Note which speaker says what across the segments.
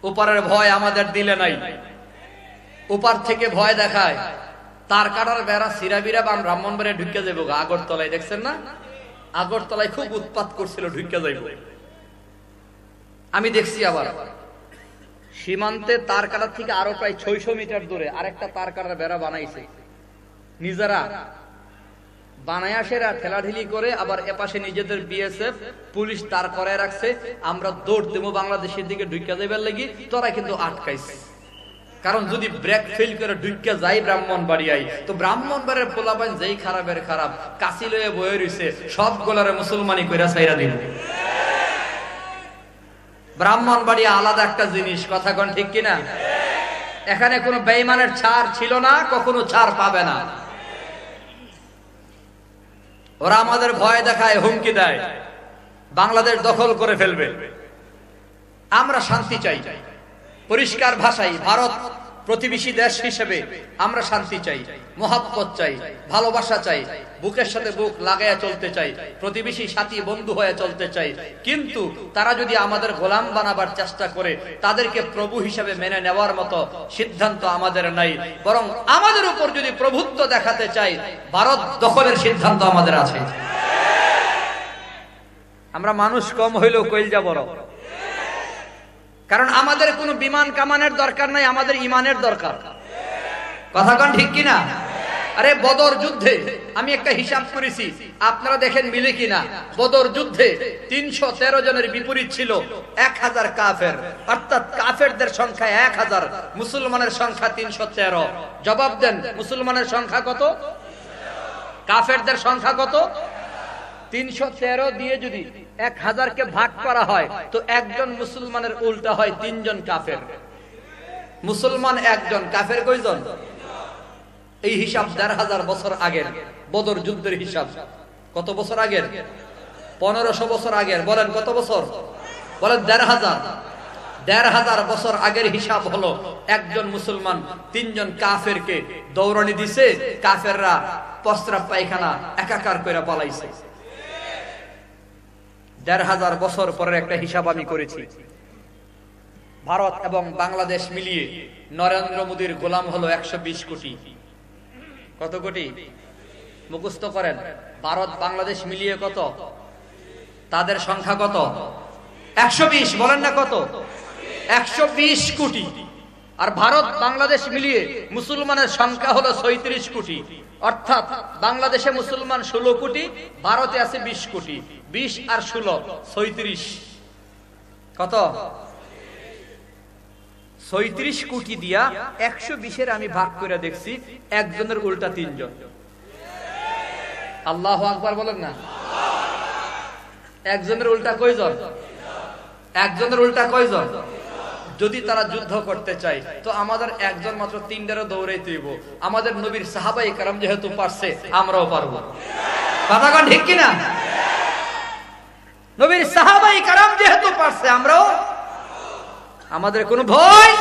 Speaker 1: ওপারের ভয় আমাদের দিলে নাই, ওপার থেকে ভয় দেখায়। তার কাটার বেড়া সিরাবিরা বাম ব্রাহ্মণবাড়িয়া ঢুকে যাইব। আগরতলায় দেখছেন না, আগরতলায় খুব উৎপাত করছিল, ঢুকে যাইব। আমি দেখছি আবার সীমান্তে তার কাটার থেকে আরো প্রায় 600 মিটার দূরে আরেকটা তার কাটার বেড়া বানাইছে নিজেরা, বানায় সেরা ঠেলাঢিলি করে। আবার এপাশে নিজেদের বিএসএফ পুলিশ তার করে রাখছে। আমরা দৌড় দেবো বাংলাদেশের দিকে ঢুকে যাইবার লাগি, তোরা কিন্তু আটকাইছে। কারণ যদি ব্রেক ফেল করে ঢুকে যাই ব্রাহ্মণবাড়িয়ায়, তো ব্রাহ্মণবাড়িয়ার পোলাপান যেই খারাপের খারাপ কাশি লয়ে বয়ে রইছে, সব গোলারে মুসলমানি কইরা ছাইরা দিল। ব্রাহ্মণবাড়িয়া আলাদা একটা জিনিস, কথা কোন ঠিক কিনা? এখানে কোনো বেঈমানের ছাড় ছিল না, কখনো ছাড় পাবে না। ওরা আমাদের ভয় দেখায়, হুমকি দেয়, বাংলাদেশ দখল করে ফেলবে। আমরা শান্তি চাই, পরিষ্কার ভাষায় ভারত প্রতিবেশী দেশ হিসেবে আমরা শান্তি চাই, মহব্বত চাই, ভালোবাসা চাই, বুকের সাথে বুক লাগাইয়া চলতে চাই, প্রতিবেশী সাথী বন্ধু হয়ে চলতে চাই। কিন্তু তারা যদি আমাদের গোলাম বানাবার চেষ্টা করে, তাদেরকে প্রভু হিসেবে মেনে নেওয়ার মতো সিদ্ধান্ত আমাদের নাই। বরং আমাদের উপর যদি প্রভুত্ব দেখাতে চাই, ভারত দখলের সিদ্ধান্ত আমাদের আছে। আমরা মানুষ কম হইলেও কইলজা বড়। কারণ আমাদের কোনো বিমান কামানের দরকার নাই, আমাদের ইমানের দরকার। কথা কোন ঠিক কিনা? আরে বদর যুদ্ধে আমি একটা হিসাব করেছি, আপনারা দেখেন মিলে কিনা। বদর যুদ্ধে 313 জনের বিপরীত ছিল 1000 কাফের, অর্থাৎ কাফেরদের সংখ্যা 1000, মুসলমানের সংখ্যা 313। জবাব দেন, মুসলমানের সংখ্যা কত, কাফেরদের সংখ্যা কত? 313 দিয়ে যদি 1000কে ভাগ করা হয়, তো একজন মুসলমানের উল্টা হয় 3 জন কাফের। মুসলমান একজন, কাফের কয়জন? এই হিসাব 1500 বছর আগের বদর যুদ্ধের হিসাব। কত বছর আগের? 1500 বছর আগের। বলেন কত বছর? বলেন 1500। 1500 বছর আগের হিসাব হলো একজন মুসলমান 3 জন কাফেরকে দৌড়ানি দিছে, কাফেররা প্রস্রাব পায়খানা একাকার করে পালাইছে। 1500 বছর পরের একটা হিসাব আমি করেছি। ভারত এবং বাংলাদেশ মিলিয়ে নরেন্দ্র মোদীর গোলাম হলো 120 কোটি। কত কোটি? মুখস্থ করেন। ভারত বাংলাদেশ মিলিয়ে কত? তাদের সংখ্যা কত? 120। বলেন না কত? 120 কোটি। আর ভারত বাংলাদেশ মিলিয়ে মুসলমানের সংখ্যা হলো 36 কোটি। অর্থাৎ বাংলাদেশে মুসলমান 16 কোটি, ভারতে আছে 20 কোটি। 20 আর 16 36। কত? 36 কোটি দিয়া 120-এর আমি ভাগ করে দেখছি, একজনের উল্টা 3 জন। আল্লাহু আকবার বলেন না। একজনের উল্টা কয়জন? একজনের উল্টা কয়জন? যদি তারা যুদ্ধ করতে চায়, তো আমাদের একজন মাত্র 3টারও দৌড়াইতে হইব। আমাদের নবীর সাহাবায়ে কেরাম যেহেতু পারছে, আমরাও পারবো। কথা কোন ঠিক কিনা? নবীর সাহাবায়ে কেরাম যেহেতু পারছে, আমরাও। আমাদের কোনো ভয়?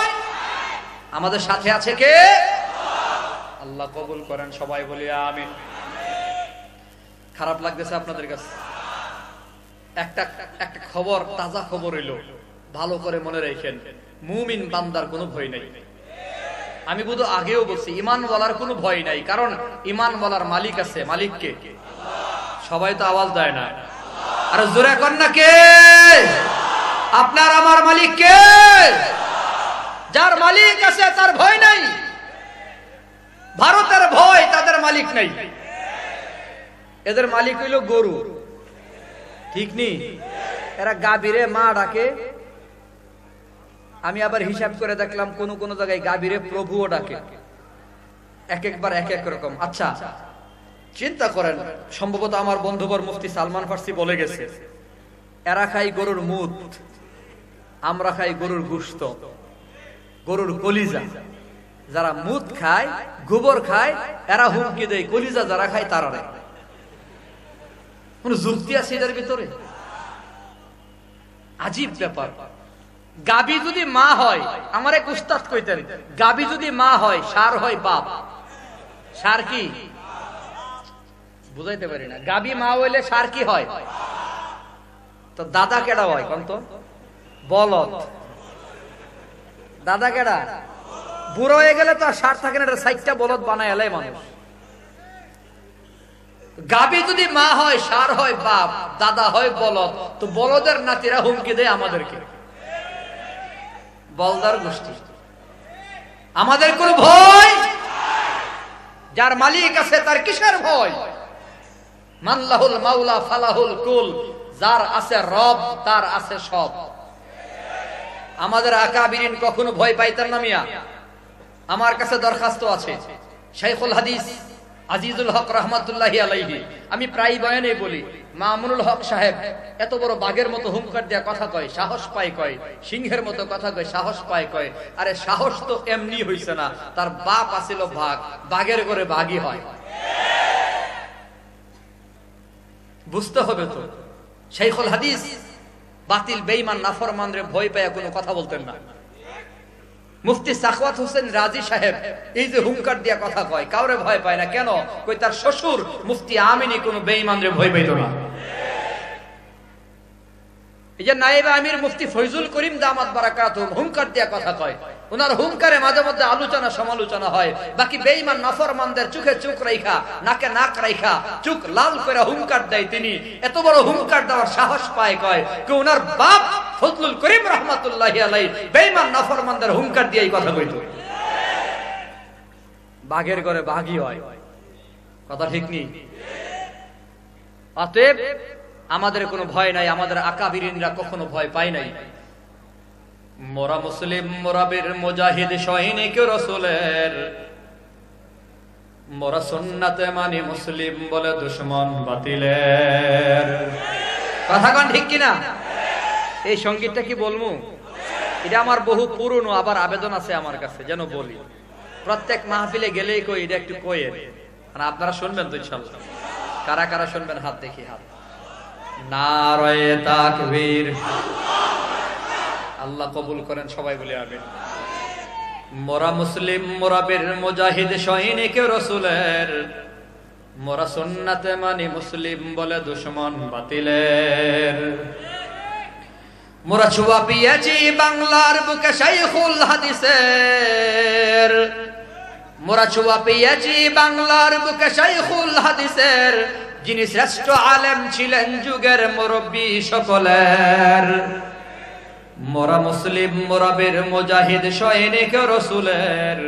Speaker 1: আমাদের সাথে আছে কে? আল্লাহ কবুল করেন, সবাই বলি আমিন। খারাপ লাগতেছে আপনাদের কাছে? একটা খবর, তাজা খবর এলো, ভালো করে মনে রাখেন। মুমিন বান্দার কোনো ভয় নাই। আমি বুধ আগেও বলছি, ইমান বলার কোনো ভয় নাই। কারণ ইমান বলার মালিক আছে। মালিককে সবাই তো আওয়াজ দেয় না। আর জোরে কর না, কে? আপনার আমার মালিক কে? যার মালিক আছে তার ভয় নাই। ভারতের ভয়, তাদের মালিক নাই। এদের মালিক হইল গরু, ঠিক নি? এরা গাভীরে মা ডাকে। আমি আবার হিসাব করে দেখলাম কোন কোন জায়গায় গাভীরে প্রভুও ডাকে। এক একবার এক এক রকম। আচ্ছা চিন্তা করেন, সম্ভবত আমার বন্ধুবর মুফতি সালমান ফার্সি বলে গেছে, এরা খাই গরুর মুত, আমরা খাই গরুর গোশত, গরুর কলিজা। যারা মুত খায়, গোবর খায়, এরা হুমকি দেয় কলিজা যারা খায় তারা নেয়। কোন যুক্তি আছে এদের ভিতরে? আজীব ব্যাপার। গাবি যদি মা হয়, আমার এক উস্তাদ কইতেন, গাবি যদি মা হয়, সার হয় বাপ। সার কি? বুঝাইতে পারি না। গাবি মা হইলে সার কি হয়? তো দাদা কেডা হয়? কোন তো? বলদ। দাদা কেডা? বুড়ো হয়ে গেলে তো আর সার থাকে না, এটা সাইটটা বলদ বানায় এলাই মানুষ। গাবি যদি মা হয়, সার হয় বাপ, দাদা হয় বলদ, তো বলদের নাতিরা হুমকি দেয় আমাদেরকে, বলদার গোষ্ঠী। আমাদের কোন ভয়? যার মালিক আছে তার কিসের ভয়? মানলাহুল মাওলা ফালাহুল কুল, যার আছে রব তার আছে সব। আমাদের আকাবিরিন কখনো ভয় পাইতেন না মিয়া। আমার কাছে দরখাস্ত আছে, শাইখুল হাদিস আজিজুল হক রহমাতুল্লাহি আলাইহি, আমি প্রায় বয়ানে বলি, মামুনুল হক সাহেব এত বড় বাঘের মতো হুঙ্কার দেয়া কথা কয়, সাহস পায় কয়, সিংহের মতো কথা কয়, সাহস পায় কয়। আরে সাহস তো এমনি হইছে না, তার বাপ আছিল বাঘ, বাঘের করে বাঘই হয়। বুঝতে হবে তো। শাইখুল হাদিস বাতিল বেঈমান নাফরমানরে ভয় পায় কোনো কথা বলতেন না। মুফতি সাখাওয়াত হোসেন রাজি সাহেব এই যে হুঙ্কার দিয়া কথা কয়, কাউরে ভয় পায় না। কেন? কই তার শ্বশুর মুফতি আমিনী কোনো বেঈমানরে ভয় পাইতো না। এই যে নায়েবে আমির মুফতি ফয়জুল করিম দামাত বারাকাতুহু হুঙ্কার দিয়া কথা কয়, ওনার হুঙ্কারে মাঝে মধ্যে আলোচনা সমালোচনা হয়। বাকি বেঈমান নাফরমানদের চোখে চোখ রাইখা, নাকে নাক রাইখা, চোখ লাল করে হুঙ্কার দেয় তিনি। এত বড় হুঙ্কার দেওয়ার সাহস পায় কয় কি ওনার বাপ ফজলুল করিম রহমাতুল্লাহি আলাইহি বেঈমান নাফরমানদের হুঙ্কার দিয়ে এই কথা কইতো। বাঘের ঘরে বাঘই হয়, কথা ঠিক নেই। অতএব আমাদের কোনো ভয় নাই, আমাদের আকাবিরিনরা কখনো ভয় পায় নাই। মোরা মুসলিম, মোরা বীর মুজাহিদ সৈনিক রাসূলের, মোরা সুন্নাতে মানি মুসলিম বলে দুশমন বাতিলের। কথা কোন ঠিক কিনা? এই সঙ্গীতটা কি বলবো? এটা আমার বহু পুরনো, আবার আবেদন আছে আমার কাছে যেন বলি। প্রত্যেক মাহফিলে গেলেই কই এটা একটু কইয়েন, মানে আপনারা শুনবেন তো ইনশাআল্লাহ। কারা কারা শুনবেন হাত দেখি, হাত। নারায়ে তাকবীর, আল্লাহ কবুল করেন, সবাই বলে আমিন। মোরা মুসলিম, মোরা বীর মুজাহিদ সৈনিক রাসূলের, মোরা সুন্নাতে মানি মুসলিম বলে দুশমন বাতিলের। মোরা ছুয়া পিয়েছি বাংলার বুকে শাইখুল হাদিসের, মোরা ছুয়া পিয়েছি বাংলার বুকে শাইখুল হাদিসের, যিনি শ্রেষ্ঠ আলেম ছিলেন যুগের মুরব্বী সকলের। মোরা মুসলিম, মোরা বীর মুজাহিদ সৈনিক রাসূলের,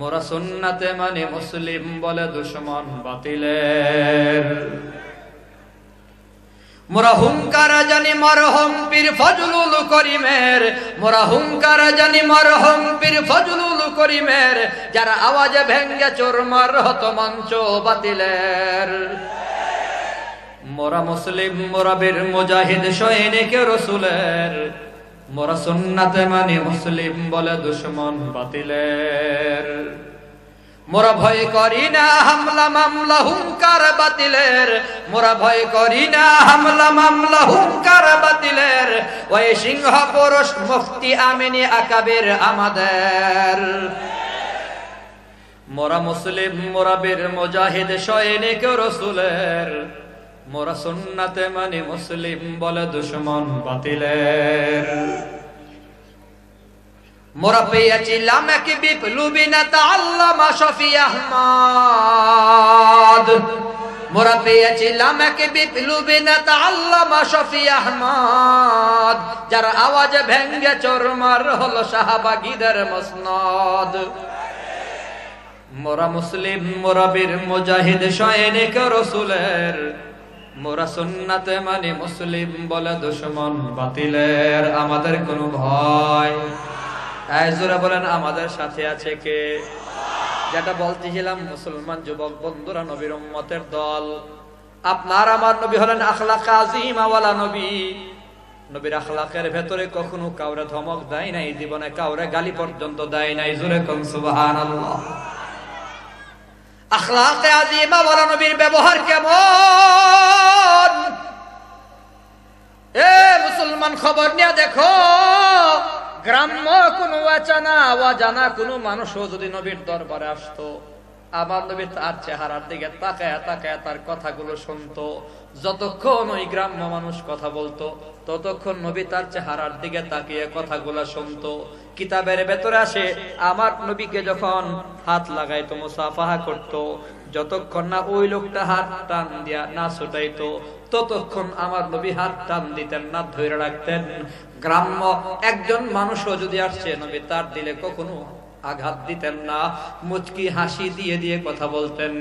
Speaker 1: মোরা সুন্নাতে মানে মুসলিম বলে দুশমন বাতিলের। মোরা হুঙ্কার জানি মরহুম পীর ফজলুল করিমের, মোরা হুঙ্কার জানি মরহুম পীর ফজলুল করিমের, যার আওয়াজে ভেঙ্গে চোরমার হতো মঞ্চ বাতিলের। মোরা মুসলিম, মোরা বীর মুজাহিদ সৈনিক রাসূলের, মোরা সুন্নাতে মানি মুসলিম বলে দুশমন বাতিলের। মোরা ভয় করি না হামলা মামলা হুঙ্কার বাতিলের, মোরা ভয় করি না হামলা মামলা হুঙ্কার বাতিলের। ওই সিংহ পুরুষ মুফতি আমিনী আকাবির আমাদের। মোরা মুসলিম, মোরা বীর মুজাহিদ সৈনিক রাসূলের, মোরা সুন্নাতে মানি মুসলিম বলে দুশমন বাতিলের। মোরা পেয়েছিলাম এক বিপ্লবী নেতা আল্লামা শফি আহমদ, মোরা পেয়েছিলাম এক বিপ্লবী নেতা আল্লামা শফি আহমদ, যার আওয়াজে ভেঙ্গে চোরমার হলো শাহবাগীদের মসনদ। মোরা মুসলিম, মোরা বীর মুজাহিদ সৈনিক রাসূলের, মোরা সুন্নাতে মানি মুসলিম বলে দুশমন বাতিলের। আমাদের কোনো ভয় নাই। জোরে বলেন আমাদের সাথে আছে কে? যেটা বলতেছিলাম, মুসলমান যুবক বন্ধুরা, নবীর উম্মতের দল। আপনার আমার নবী হলেন আখলাক আজিমা ওয়ালা নবী। নবীর আখলাকের ভেতরে কখনো কাউরে ধমক দেয় নাই, জীবনে কাউরে গালি পর্যন্ত দেয় নাই। জোরে কোন সুবহানাল্লাহ। আখলাকে আজিমা ওয়ালা নবীর ব্যবহার কেমন? এ মুসলমান, খবর নিয়ে দেখো, গ্রাম্য কোনো অজানা কোনো মানুষও যদি নবীর দরবারে আসতো, আমার নবী তার চেহারার দিকে তাকায় তাকায় তার কথাগুলো শুনতো, যতক্ষণ ওই গ্রাম্য মানুষ কথা বলতো ততক্ষণ নবী তার চেহারার দিকে তাকিয়ে কথাগুলা শুনতো। কিতাবের ভেতরে আসে আমার নবীকে যখন হাত লাগাইতো মুসাফাহা করতো, যতক্ষণ না ওই লোকটা হাত টান দিয়া না ছুটাইতো ততক্ষণ আমার নবী হাত টান দিতেন না, ধরে রাখতেন। গ্রাম্য একজন মানুষও যদি আসছে নবী তার দিলে কখনো আঘাত দিতেন না, মুচকি হাসি দিয়ে দিয়ে কথা বলতেন,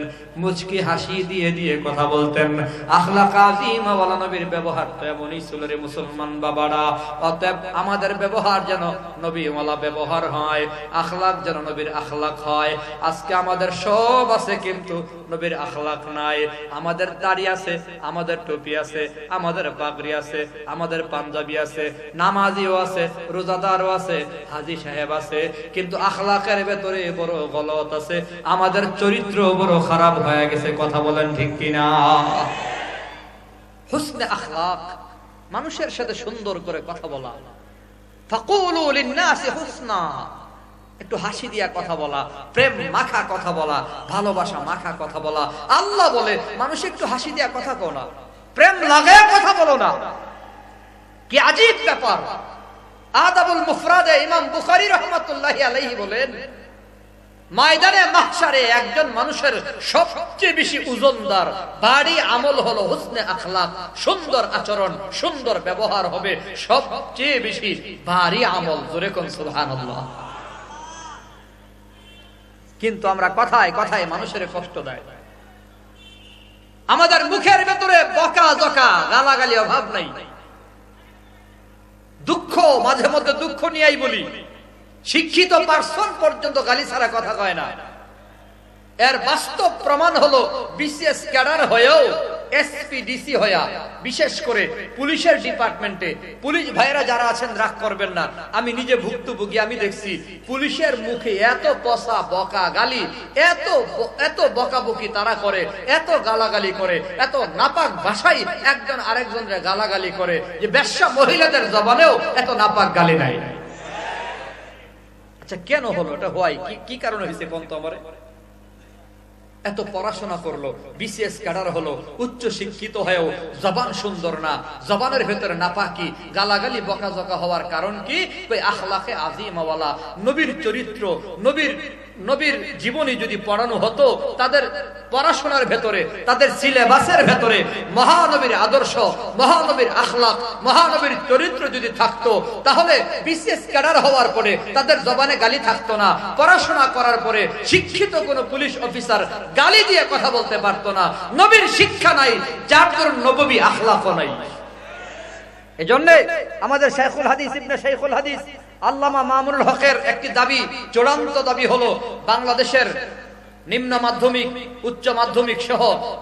Speaker 1: মুচকি হাসি দিয়ে দিয়ে কথা বলতেন। আখলাক আযীমা ওয়ালা নবীর ব্যবহার তো এমনই ছিল রে মুসলমান বাবারা। অতএব আমাদের ব্যবহার যেন নবী ওয়ালা ব্যবহার হয়, আখলাক যেন নবীর আখলাক হয়। আজকে আমাদের সব আছে কিন্তু নবীর আখলাক নাই। আমাদের দাড়ি আছে, আমাদের টুপি আছে, আমাদের পাগড়ি আছে, আমাদের পাঞ্জাবি আছে, নামাজিও আছে, রোজাদারও আছে, হাজী সাহেব আছে, কিন্তু আখলাকের ভেতরে বড় গলত আছে। আমাদের চরিত্র বড় খারাপ হয়ে গেছে। কথা বলেন ঠিক কিনা? হুসনে আখলাক, মানুষের সাথে সুন্দর করে কথা বলা। ফাকুলু লিন্নাসি হুসনা, একটু হাসি দিয়া কথা বলা, প্রেম মাখা কথা বলা, ভালোবাসা মাখা কথা বলা। আল্লাহ বলে মানুষ একটু হাসি দিয়া কথা কও না, প্রেম লাগায় কথা বলো না। কি আজীব ব্যাপার! আদাবুল মুফরাদে ইমাম বুখারী রাহমাতুল্লাহি আলাইহি বলেন, ময়দানে মাহশারে একজন মানুষের সবচেয়ে বেশি ওজনদার ভারী আমল হলো হুসনে আখলাক, সুন্দর আচরণ, সুন্দর ব্যবহার হবে সবচেয়ে বেশি ভারী আমল। জোরে কোন সুবহানাল্লাহ। কিন্তু আমরা কথায় কথায় মানুষের কষ্ট দেয়। আমাদের মুখের ভেতরে বকা জকা গালাগালি অভাব নাই। দুঃখ মাঝে মধ্যে দুঃখ নিয়েই বলি। শিক্ষিত পার্সন পর্যন্ত গালি ছাড়া কথা কয় না। এর বাস্তব প্রমাণ হলো বিসিএস ক্যাডার হয়েও এসপি ডিসি হয়া, বিশেষ করে পুলিশের ডিপার্টমেন্টে পুলিশ ভাইরা যারা আছেন রাগ করবেন না, আমি নিজে ভুক্তভোগী, আমি দেখছি পুলিশের মুখে এত পচা বকা গালি, এত বকাবকি তারা করে, এত গালাগালি করে, এত নাপাক ভাষায় একজন আরেকজনের গালাগালি করে যে বেশ্যা মহিলাদের জবানেও এত নাপাক গালি নাই। আচ্ছা কেন হলো এটা? হয় কি কারণে হয়েছে কোন তো আমারে? এত পড়াশোনা করলো, বিসিএস ক্যাডার হলো, উচ্চ শিক্ষিত হয়েও জবান সুন্দর না, জবানের ভেতরে নাপাকি, গালাগালি বকাঝকা হওয়ার কারণ কি? ওই আখলাকে আযীমা ওয়ালা নবীর চরিত্র, নবীর জীবনী যদি পড়ানো হতো, তাদের পড়াশোনার ভেতরে, তাদের সিলেবাসের ভেতরে মহানবীর আদর্শ, মহানবীর আখলাক, মহানবীর চরিত্র যদি থাকতো, তাহলে বিসিএস ক্যাডার হওয়ার পরে তাদের জবানে গালি থাকতো না। পড়াশোনা করার পরে শিক্ষিত কোন পুলিশ অফিসার গালি দিয়ে কথা বলতে পারতো না। নবীর শিক্ষা নাই, যার দরুন নববী আখলাকও নাই। এজন্য আমাদের শাইখুল হাদিস ইবনে শাইখুল হাদিস আল্লামা মামুনুল হকের একটি দাবি, চূড়ান্ত দাবি হলো বাংলাদেশের নিম্ন মাধ্যমিক, উচ্চ মাধ্যমিক সহ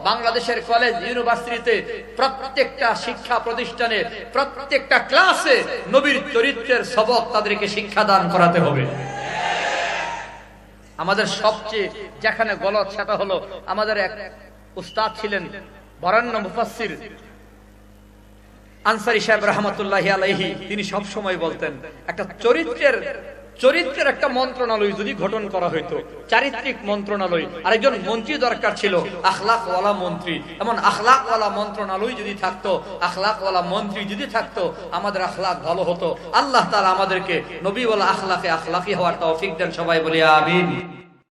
Speaker 1: বাংলাদেশের কলেজ ইউনিভার্সিটিতে প্রত্যেকটা শিক্ষা প্রতিষ্ঠানে প্রত্যেকটা ক্লাসে নবীর চরিত্রের সবক তাদেরকে শিক্ষাদান করাতে হবে। আমাদের সবচেয়ে যেখানে গলত সেটা হলো, আমাদের এক উস্তাদ ছিলেন বরেণ্য মুফাসসির আনসারী সাহেব রাহমাতুল্লাহি আলাইহি। তিনি সব সময় বলতেন, একটা চরিত্রের একটা মন্ত্রণালয় যদি গঠন করা হইতো, চারিত্রিক মন্ত্রণালয়, আরেকজন মন্ত্রী দরকার ছিল আখলাক ওয়ালা মন্ত্রী। এমন আখলাক ওয়ালা মন্ত্রণালয় যদি থাকতো, আখলাক ওয়ালা মন্ত্রী যদি থাকতো, আমাদের আখলাক ভালো হতো। আল্লাহ তাআলা আমাদেরকে নবী ওয়ালা আখলাকে আখলাকি হওয়ার তৌফিক দেন। সবাই বলি আমিন।